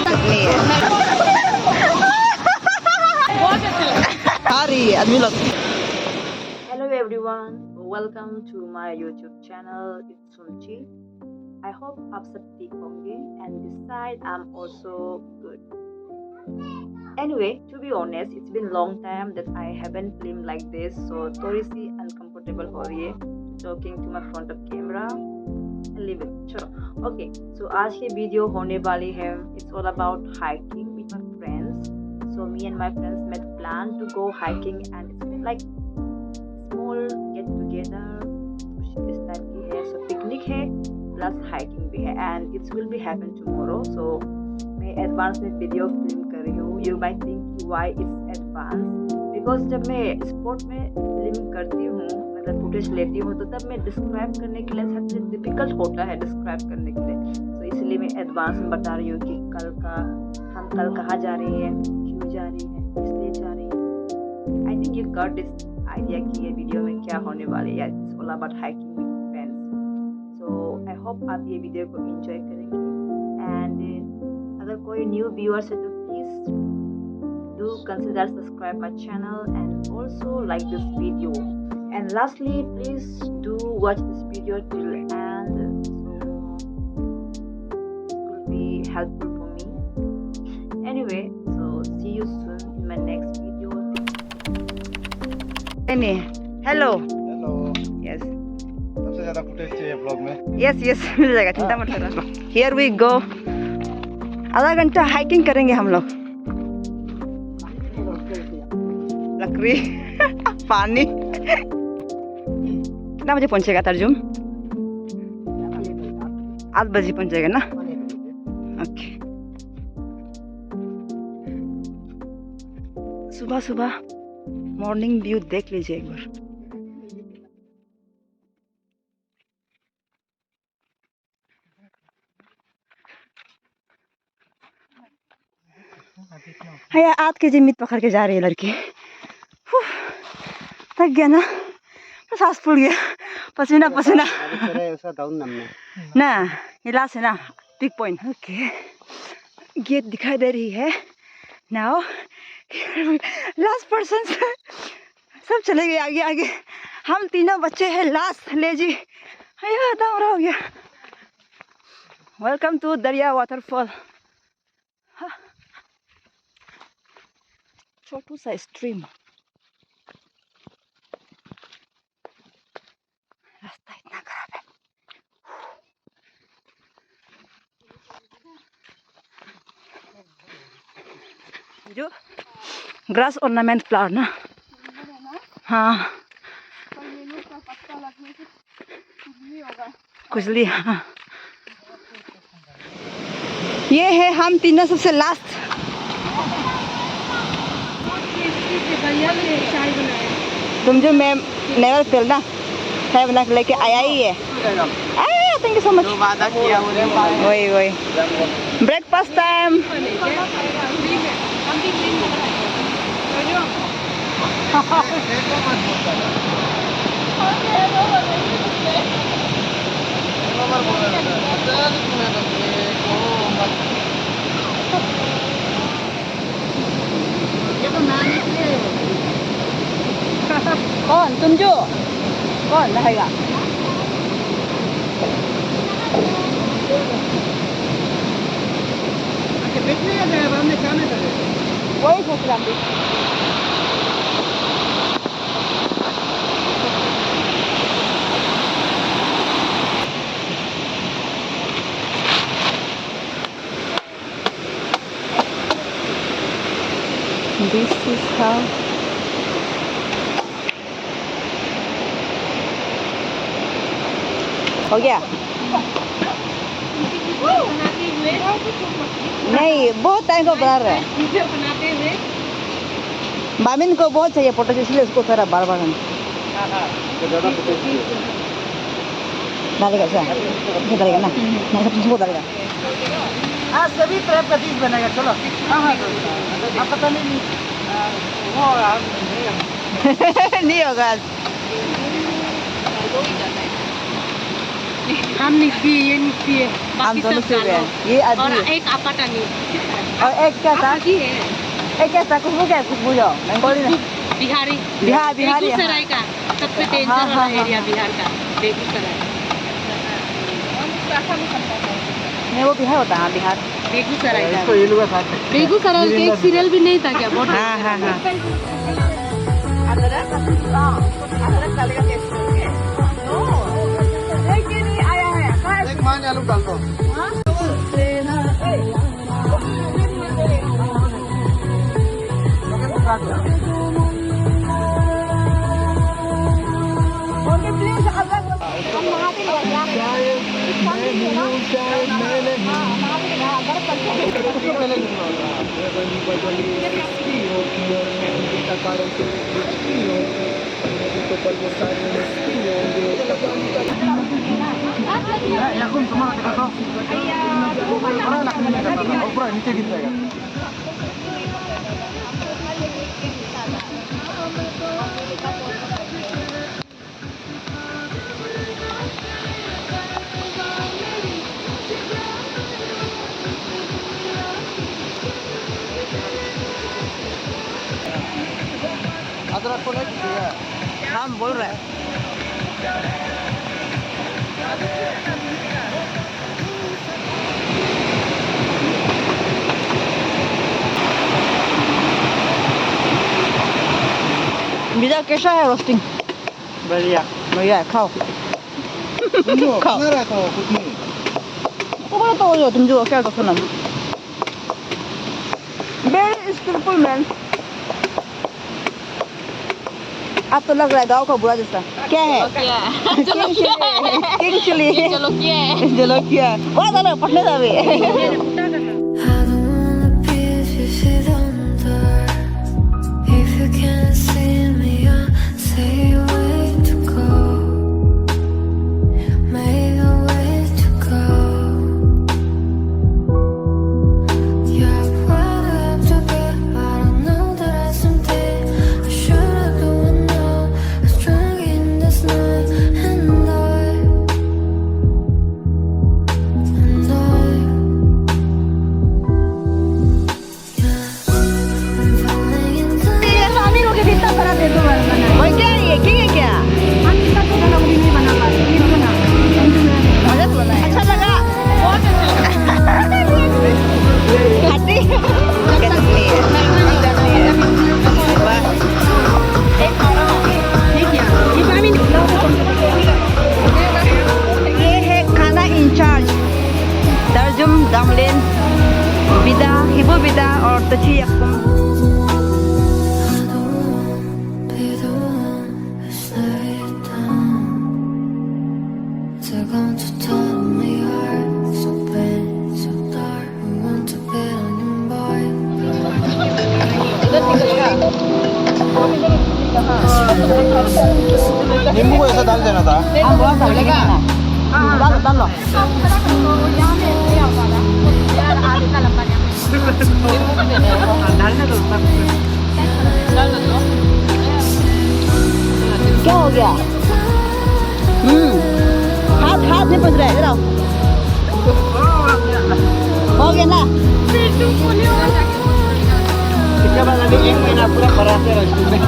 चटनी है। आ रही है आदमी लोग। Hello everyone, welcome to my YouTube channel. It's Sumchi. I hope आप सब ठीक होंगे and this side I'm also good. Anyway, to be honest, it's been long time that I haven't filmed like this, so थोड़ी सी uncomfortable हो रही है talking to my front of camera and leave it. चलो, okay. So आज की video होने वाली है. It's all about hiking with my friends. So me and my friends made plan to go hiking and it's been like small get together. इस type की है. So picnic है plus hiking भी है and it will be happen tomorrow. So मैं advance में video film कर रही हूँ. You might think why it's advanced because जब मैं स्पॉट में फिल्म करती हूँ मतलब फुटेज लेती हूँ तो तब मैं डिस्क्राइब करने के लिए सबसे डिफिकल्ट होता है डिस्क्राइब करने के लिए. तो इसलिए मैं एडवांस में बता रही हूँ कि हम कल कहाँ जा रही है, क्यों जा रही है, इसलिए जा रही है. I think you got this idea कि ये वीडियो में क्या होने वाली है. It's all about hiking with friends. So I hope आप ये वीडियो को एंजॉय करेंगे एंड अगर कोई न्यू व्यूअर्स है तो please do consider subscribe my channel and also like this video, and lastly please do watch this video till end so it will be helpful for me. Anyway, so see you soon in my next video. Hello. Yes, सबसे ज्यादा footage चाहिए blog में. yes मिल जाएगा, चिंता मत करो. Here we go. आधा घंटा हाइकिंग करेंगे हम लोग. लकड़ी पानी. कितना बजे पहुंचेगा तर्जुम? 8 बजे पहुंचेगा ना. ओके. सुबह सुबह मॉर्निंग व्यू देख लीजिए एक बार. है 8 केजी मीट पकड़ के जा रही है लड़की. थक गया ना, सांस फूल गया, पसीना ना. ये लास्ट है ना पिक पॉइंट. ओके, गेट दिखाई दे रही है. नाउ लास्ट पर्सन सब चले गए आगे आगे. हम तीनों बच्चे हैं लास्ट. ले जी, अयो दम हो गया. वेलकम टू दरिया वाटरफॉल. छोटू सा स्ट्रीम. रास्ता इतना खराब है. जो ग्रास ऑर्नामेंट फ्लावर ना. हाँ खुजली. हाँ ये है हम तीनों सबसे लास्ट. तुम जो मैम नेवर फेल ना चाय बना के लेके आया ही है. Thank you so much. वही ब्रेकफास्ट टाइम. कौन तुम जो कौन रहेगा? वही सोच रहा हूँ. This is how हो गया. नहीं बहुत टाइम को बना रहे हैं. बामिन को बहुत चाहिए फोटो इसलिए उसको थोड़ा बार बार डालेगा. अच्छा डालेगा ना. मैं सब कुछ डालेगा. हाँ सभी तरह का चीज बनेगा. चलो आप पता नहीं नहीं होगा. हम निस्बी ये निस्बी है हम बाकी दोनों सब से कालो ये और आदि एक आपाटानी और एक क्या था आदि है एक क्या था खुशबू जो बंगाली ना बिहारी बिहारी बेगूसराय का सबसे डेंजर वाला एरिया बिहार का बेगूसराय नहीं वो बिहार होता है बिहार बेगूसराय का इसको ये लोग साथ है बेगूसराय का एक सीरियल भी नहीं था क्या बहुत हाँ हाँ हाँ एक मान आलू डाल दो नीचे गिर जाएगा अदरक को नहीं कीजिएगा हम बोल रहे हैं विदा कैसा है रोस्टिंग बढ़िया बढ़िया है खाओ खाओ नहीं रहता हो कुछ नहीं वो बोला तो हो तुम जो क्या तो सुना वेरी स्किलफुल मैन अब तो लग रहा है गाँव का बुरा जैसा क्या है किंग चिली जलोकिया वो दादा पढ़ने जावे Damlin, Bida, Ibu Bida, or Tachi Yakum. नींबू को ऐसा डाल देना था हाँ बहुत डालेगा डाल लो क्या हो गया हाथ हाथ नहीं पहुंच रहा है इधर हो गया ना एक महीना पूरा पढ़ाते रहो स्कूल में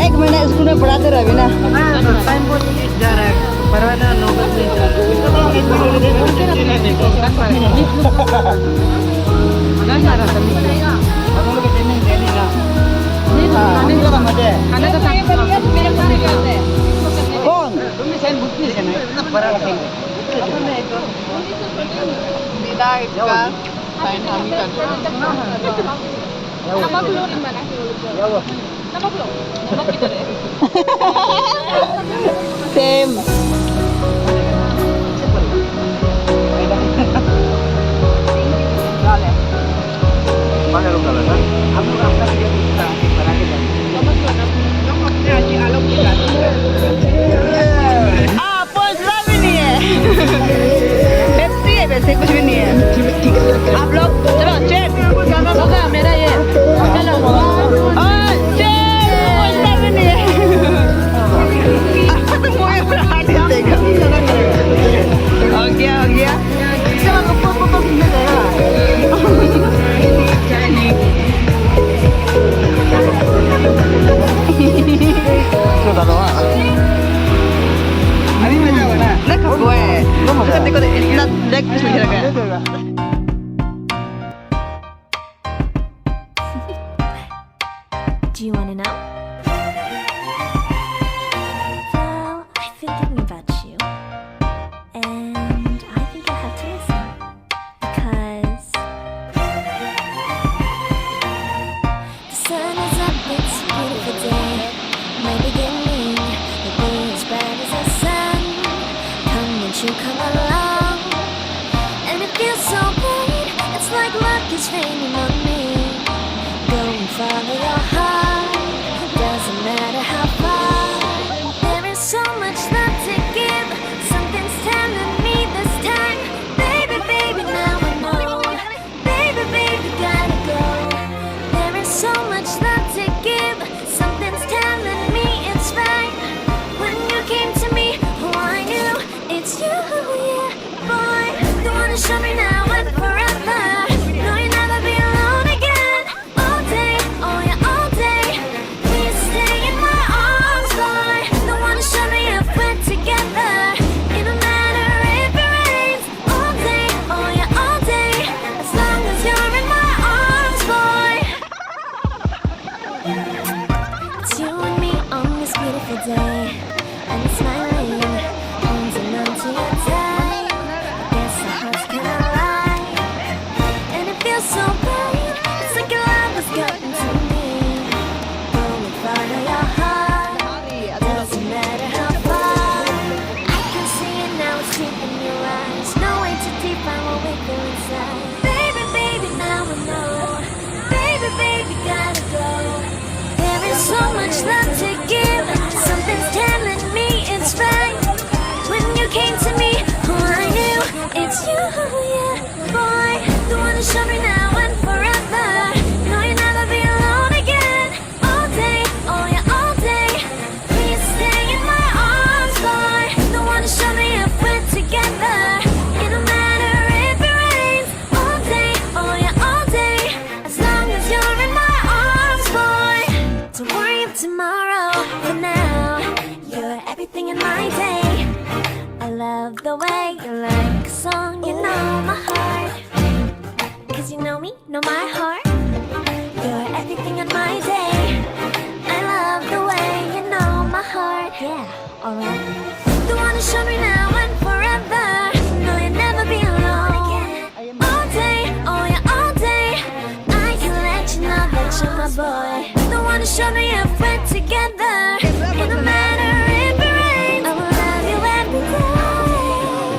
एक महीना स्कूल में पढ़ाते रहे ना टाइम बहुत जा रहा है परवाना नौबत नहीं जा कौन सेम वैसे कुछ भी नहीं है आप लोग चलो चेक होगा मेरा ये चलो चेक भी नहीं है लेग पीस लिख रखा है। Do you want to know? Well, I've been thinking about you, and I think you'll have to listen because the sun is up, it's a beautiful day, my beginning, the day is bright as the sun. Come and you come along, and it feels so great, it's like luck is raining on me. Go and follow your heart, doesn't matter how far. There is so much love to give, something's telling me this time. Baby, baby, now I know. Baby, baby, gotta go. There is so much love to give, something's telling me it's right. When you came to me, oh I knew it's you, yeah, boy. You wanna show me now and forever. No, you'll never be alone again. All day, oh yeah, all day. Please stay in my arms, boy. Don't wanna show me if we're together. It don't matter if it rains. All day, oh yeah, all day. As long as you're in my arms, boy. It's you and me on this beautiful day, and it's smiling, holding on to your time. I guess our hearts can align, and it feels so great. It's like your love has gotten to me. Go and follow your heart, doesn't matter how far. I can see it now, it's deep in your eyes. No way too deep, I won't wait there inside. Baby, baby, now I know. Baby, baby, gotta go. There is so much love to give, something's telling me it's right. When you came to me, oh I knew it's you, yeah, boy. You wanna show me now and forever. No, you'll never be alone again. All day, oh yeah, all day. Please stay in my arms, boy. Don't wanna show me if we're together. It don't matter if it rains. All day, oh yeah, all day. As long as you're in my arms, boy. Don't worry of tomorrow. For now, you're everything in my day. I love the way you like a song, you know my heart. Cause you know me, know my heart. You're everything in my day. I love the way you know my heart. Yeah, alright. You wanna show me now and forever. No, you'll never be alone. All day, oh yeah, all day. I can let you know that you're my boy. Don't wanna show me if we're together. It don't matter if it rains. I will love you every day.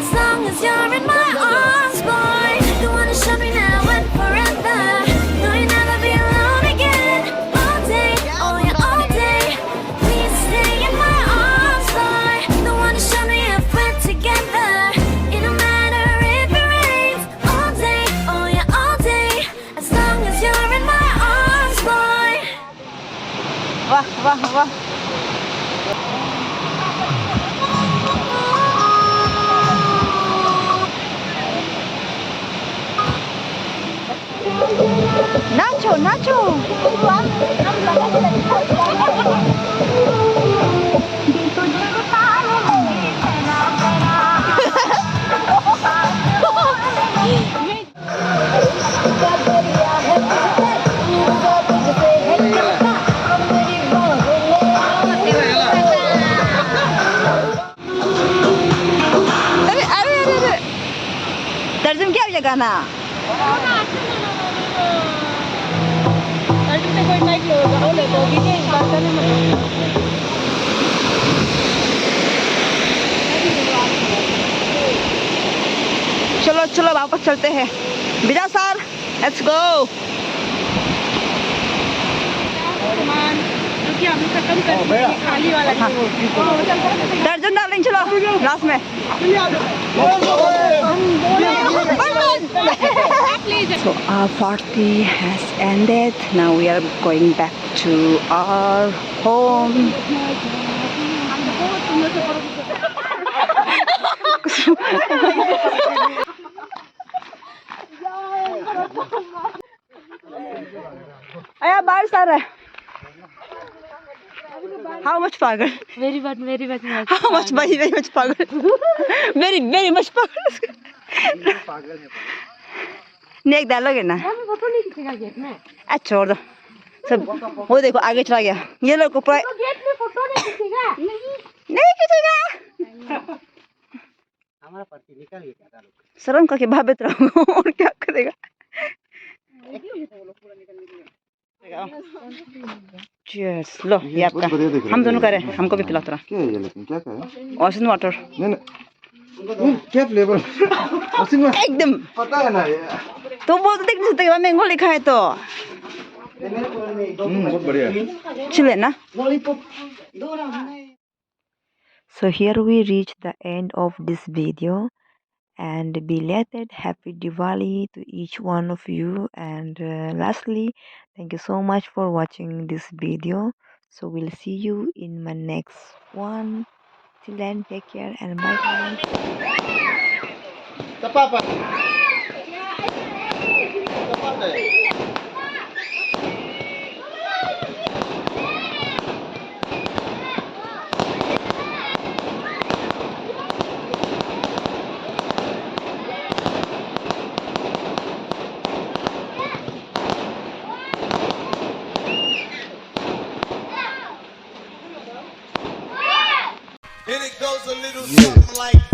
As long as you're in my arms, boy. You wanna show me now and forever. No, you'll never be alone again. All day, oh yeah, all day. Please stay in my arms, boy. Don't wanna show me if we're together. It don't matter if it rains. All day, oh yeah, all day. As long as you're in my arms, boy. वाह वाह वाह। नाचो नाचो। अरे अरे अरे अरे तर्जुम क्या हो जाएगा ना? चलो चलो वापस चलते हैं। विदा सर, लेट्स गो। खाली वाला दर्जन डालेंगे, चलो लास्ट में। So our party has ended. Now we are going back to our home. Aya बारिश आ रहा है। How much pagal? very bad How much? Very much pagal. Very much pagal. पागल है नहीं एक डालोगे ना हमें फोटो नहीं खींचेगा गेट में आ छोड़ दो सब वो देखो आगे चला गया ये लोग को पूरा तो गेट में फोटो नहीं खींचेगा नहीं खींचेगा हमारा पर्ची निकल गया क्या लोग शर्म करके भावित रहो और क्या करेगा Cheers. लो ये आपका हम दोनों करें हमको भी पिला थोड़ा क्या है ये लेकिन क्या है ऑसिन वाटर नहीं नहीं क्या फ्लेवर उसी में एकदम पता है ना ये तो वो तो देख नहीं सकते मैंगो लिखा है तो बहुत बढ़िया चिले ना So here we reach the end of this video and belated happy Diwali to each one of you and lastly thank you so much for watching this video. So we'll see you in my next one. Till then take care and bye guys. Tapapa. And it goes a little something like